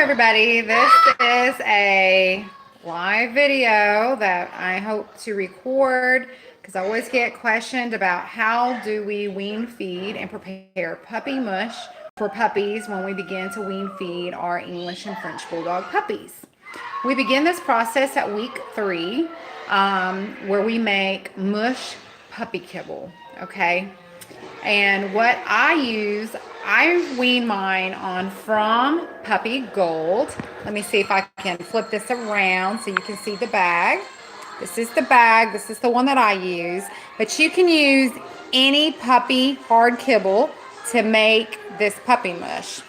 everybody. This is a live video that I hope to record because I always get questioned about how do we wean feed and prepare puppy mush for puppies when we begin to wean feed our English and French Bulldog puppies. We begin this process at week 3 where we make mush puppy kibble, okay? And what I use, I wean mine on From Puppy Gold. Let me see if I can flip this around so you can see the bag. This is the bag. This is the one that I use. But you can use any puppy hard kibble to make this puppy mush.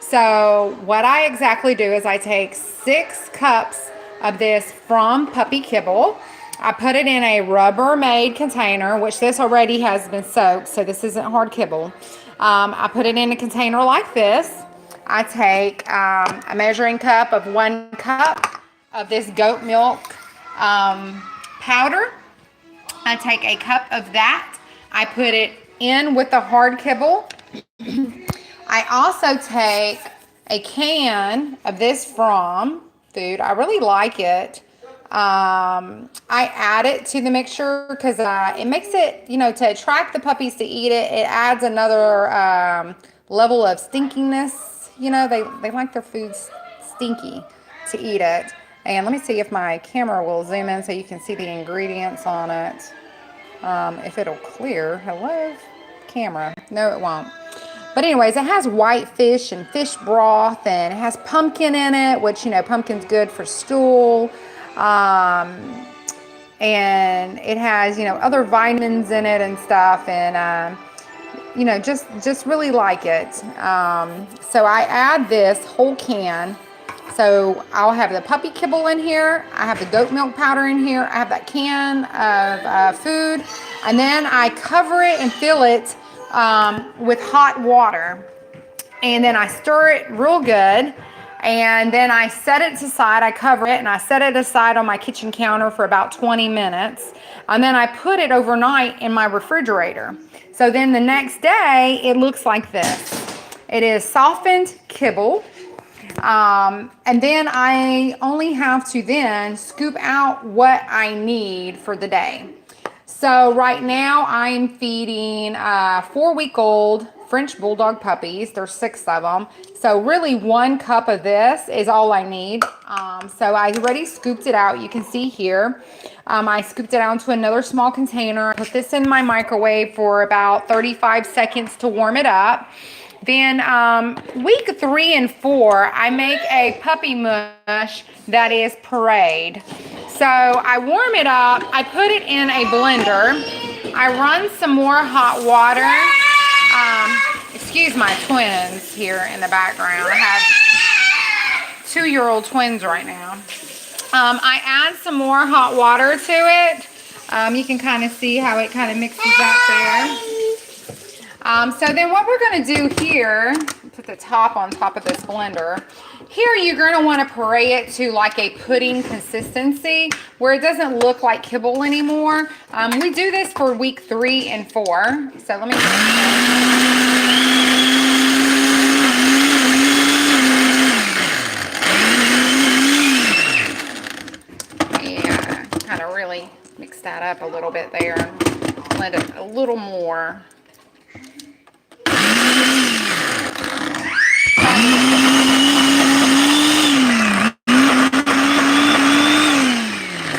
So what I exactly do is I take 6 cups of this From Puppy Kibble. I put it in a Rubbermaid container, which this already has been soaked, so this isn't hard kibble. I put it in a container like this. I take a measuring cup of 1 cup of this goat milk powder. I take a cup of that. I put it in with the hard kibble. I also take a can of this From food. I really like it. I add it to the mixture because it makes it, to attract the puppies to eat it. It adds another level of stinkiness. They like their food stinky to eat it. And let me see if my camera will zoom in so you can see the ingredients on it. If it'll clear. Hello, camera. No, it won't. But anyways, it has white fish and fish broth, and it has pumpkin in it, which, pumpkin's good for stool. And it has, other vitamins in it and stuff, and, just really like it. So I add this whole can. So I'll have the puppy kibble in here. I have the goat milk powder in here. I have that can of food. And then I cover it and fill it with hot water. And then I stir it real good. And then I set it aside. I cover it and I set it aside on my kitchen counter for about 20 minutes. And then I put it overnight in my refrigerator. So then the next day, it looks like this. It is softened kibble. And then I only have to then scoop out what I need for the day. So right now I'm feeding 4-week-old French Bulldog puppies. There's 6 of them. So really 1 cup of this is all I need. So I already scooped it out. You can see here. I scooped it out into another small container. I put this in my microwave for about 35 seconds to warm it up. Then week 3 and 4, I make a puppy mush that is pureed. So I warm it up. I put it in a blender. I run some more hot water. Excuse my twins here in the background. I have 2-year-old twins right now. I add some more hot water to it. You can kind of see how it kind of mixes up there. So then what we're going to do here, put the top on top of this blender. Here you're going to want to puree it to like a pudding consistency where it doesn't look like kibble anymore. We do this for week 3 and 4. So let me... Yeah, kind of really mix that up a little bit there and blend it a little more.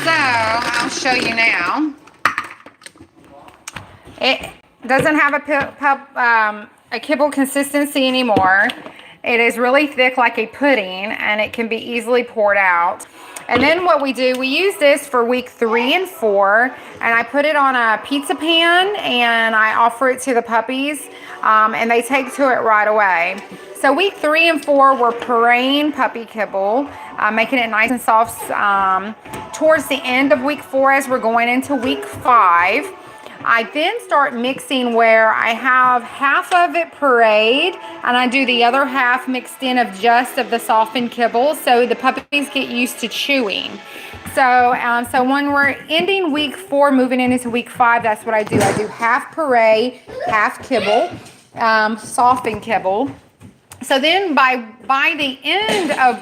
So I'll show you now. It doesn't have a kibble consistency anymore. It is really thick like a pudding, and it can be easily poured out. And then what we do, we use this for week 3 and 4, and I put it on a pizza pan and I offer it to the puppies, and they take to it right away. So week 3 and 4, we're pureeing puppy kibble, making it nice and soft. Towards the end of week 4, as we're going into week 5, I then start mixing where I have half of it pureed and I do the other half mixed in of just of the softened kibble so the puppies get used to chewing. So when we're ending week 4, moving into week 5, that's what I do. I do half puree, half kibble, softened kibble. So then by the end of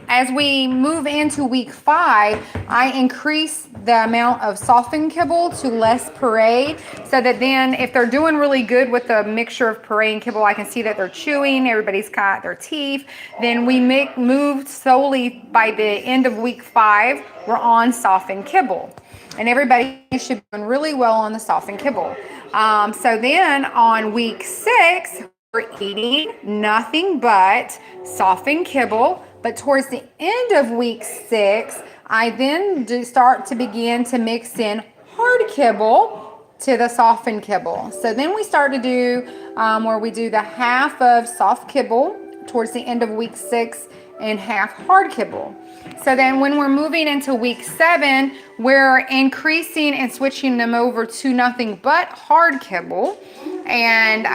as we move into week 5, I increase the amount of softened kibble to less puree, so that then if they're doing really good with the mixture of puree and kibble, I can see that they're chewing, everybody's got their teeth. Then we moved solely by the end of week 5, we're on softened kibble. And everybody should be doing really well on the softened kibble. So then on week 6, we're eating nothing but softened kibble. But towards the end of week 6, I then start to begin to mix in hard kibble to the softened kibble. So then we start to do where we do the half of soft kibble towards the end of week 6 and half hard kibble. So then when we're moving into week 7, we're increasing and switching them over to nothing but hard kibble. And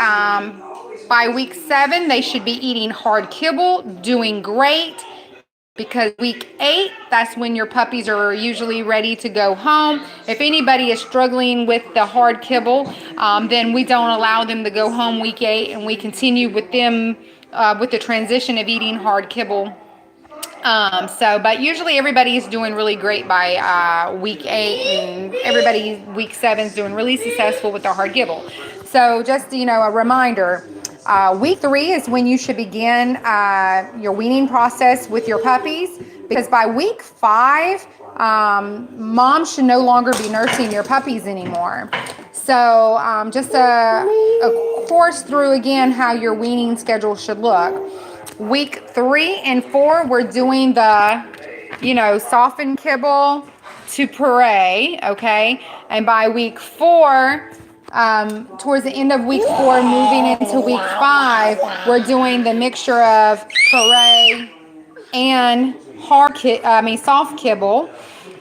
by week 7, they should be eating hard kibble, doing great, because week 8, that's when your puppies are usually ready to go home. If anybody is struggling with the hard kibble, then we don't allow them to go home week 8, and we continue with them with the transition of eating hard kibble. But usually everybody is doing really great by week 8, and everybody week 7 is doing really successful with their hard kibble. So just, a reminder, week 3 is when you should begin your weaning process with your puppies, because by week 5, mom should no longer be nursing your puppies anymore. So just a course through again how your weaning schedule should look. Week 3 and 4, we're doing the, softened kibble to puree, okay? And by week 4, towards the end of week 4, moving into week 5, we're doing the mixture of puree and soft kibble.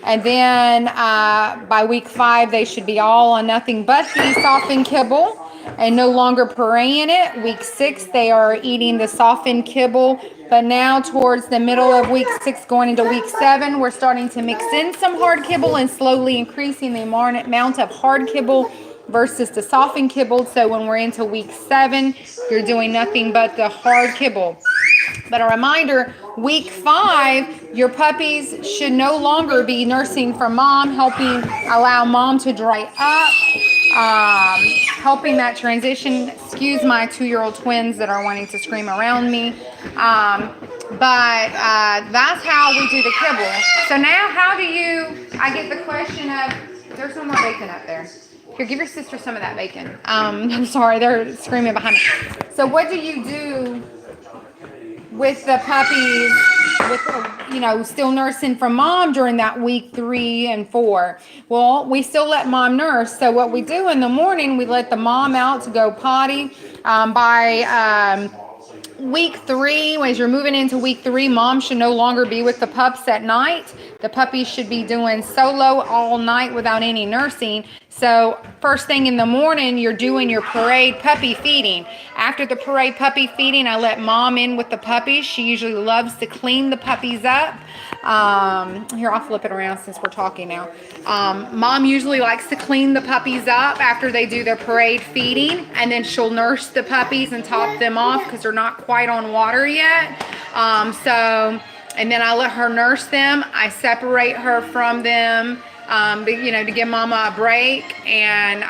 And then by week 5, they should be all on nothing but the softened kibble and no longer puree in it. Week 6, they are eating the softened kibble. But now towards the middle of week 6, going into week 7, we're starting to mix in some hard kibble and slowly increasing the amount of hard kibble versus the softened kibble. So when we're into week 7, you're doing nothing but the hard kibble. But a reminder, week 5, your puppies should no longer be nursing from mom, allow mom to dry up, helping that transition. Excuse my 2-year-old twins that are wanting to scream around me. But that's how we do the kibble. So now I get the question of, there's no more bacon up there. Here, give your sister some of that bacon. I'm sorry, they're screaming behind me. So what do you do with the puppies, still nursing from mom during that week 3 and 4? Well, we still let mom nurse. So what we do in the morning, we let the mom out to go potty. By week 3, as you're moving into week 3, mom should no longer be with the pups at night. The puppies should be doing solo all night without any nursing. So first thing in the morning, you're doing your parade puppy feeding. After the parade puppy feeding, I let mom in with the puppies. She usually loves to clean the puppies up. Here, I'll flip it around since we're talking now. Mom usually likes to clean the puppies up after they do their parade feeding, and then she'll nurse the puppies and top them off because they're not quite on water yet. And then I let her nurse them. I separate her from them, to give mama a break. And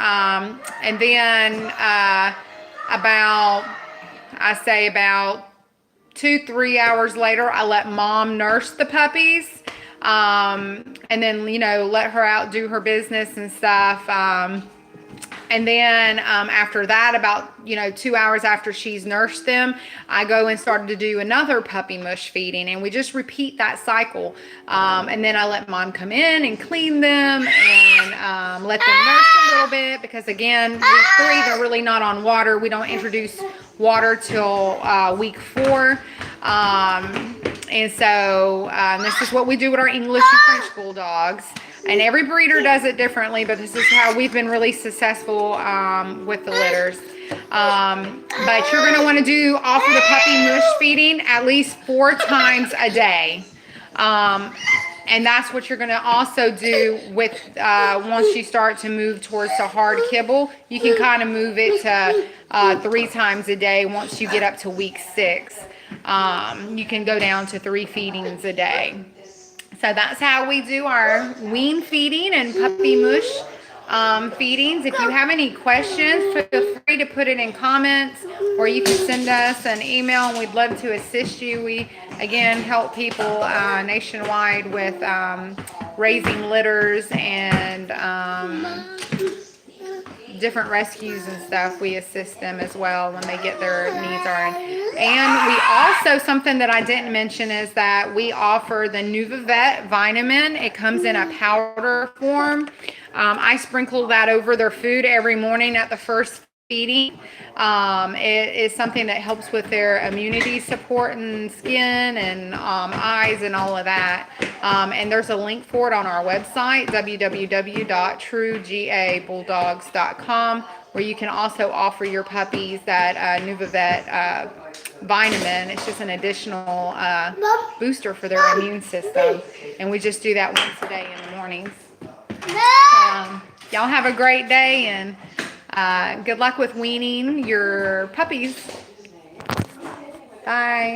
then about 2-3 hours later, I let mom nurse the puppies. And then, let her out do her business and stuff. And then after that, about 2 hours after she's nursed them, I go and start to do another puppy mush feeding, and we just repeat that cycle. And then I let mom come in and clean them and let them nurse a little bit, because again, week 3, they're really not on water. We don't introduce water till week 4. And so this is what we do with our English and French bulldogs. And every breeder does it differently, but this is how we've been really successful with the litters. But you're going to want to offer the puppy mush feeding at least 4 times a day. And that's what you're going to also do with once you start to move towards the hard kibble. You can kind of move it to 3 times a day once you get up to week 6. You can go down to 3 feedings a day. So that's how we do our wean feeding and puppy mush feedings. If you have any questions, feel free to put it in comments, or you can send us an email and we'd love to assist you. We, again, help people nationwide with raising litters and different rescues and stuff. We assist them as well when they get their needs on. And we also, something that I didn't mention is that we offer the NuvaVet vitamin. It comes in a powder form. I sprinkle that over their food every morning at the first feeding. It is something that helps with their immunity support and skin and eyes and all of that. And there's a link for it on our website, www.truegabulldogs.com, where you can also offer your puppies that NuvaVet vitamin. It's just an additional booster for their immune system. And we just do that once a day in the mornings. Y'all have a great day, and good luck with weaning your puppies. Bye.